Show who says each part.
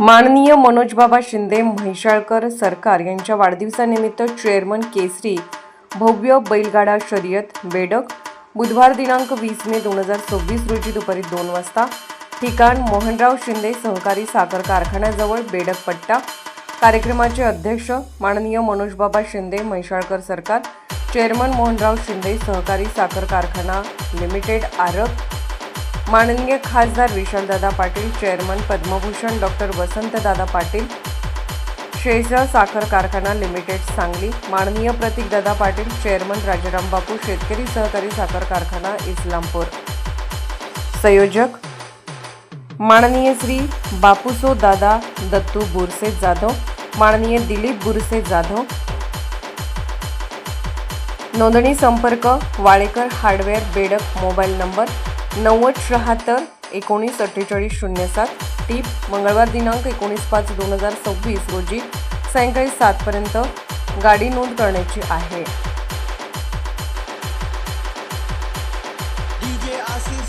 Speaker 1: माननीय मनोजबाबा शिंदे म्हैसाळकर सरकार यांच्या वाढदिवसानिमित्त चेअरमन केसरी भव्य बैलगाडा शर्यत बेडक बुधवार दिनांक 20 मे 2026 रोजी दुपारी 2 वाजता ठिकाण मोहनराव शिंदे सहकारी साखर कारखान्याजवळ बेडक पट्टा। कार्यक्रमाचे अध्यक्ष माननीय मनोजबाबा शिंदे म्हैसाळकर सरकार, चेअरमन मोहनराव शिंदे सहकारी साखर कारखाना लिमिटेड आरक, माननीय खासदार विशालदादा पाटील, चेअरमन पद्मभूषण डॉक्टर वसंतदादा पाटील, शेषा साखर कारखाना लिमिटेड सांगली, माननीय प्रतीकदादा पाटील, चेअरमन राजाराम बापू शेतकरी सहकारी साखर कारखाना इस्लामपूर, संयोजक माननीय श्री बापूसो दादा दत्तू बुरसे जाधव, माननीय दिलीप बुरसे जाधव। नोंदणी संपर्क वाळेकर हार्डवेअर बेडक, मोबाईल नंबर 9076 19 48 07। टीप मंगळवार दिनांक 19/5/2026 रोजी सायंकाळी 7 पर्यंत गाडी नोंद करण्याची आहे।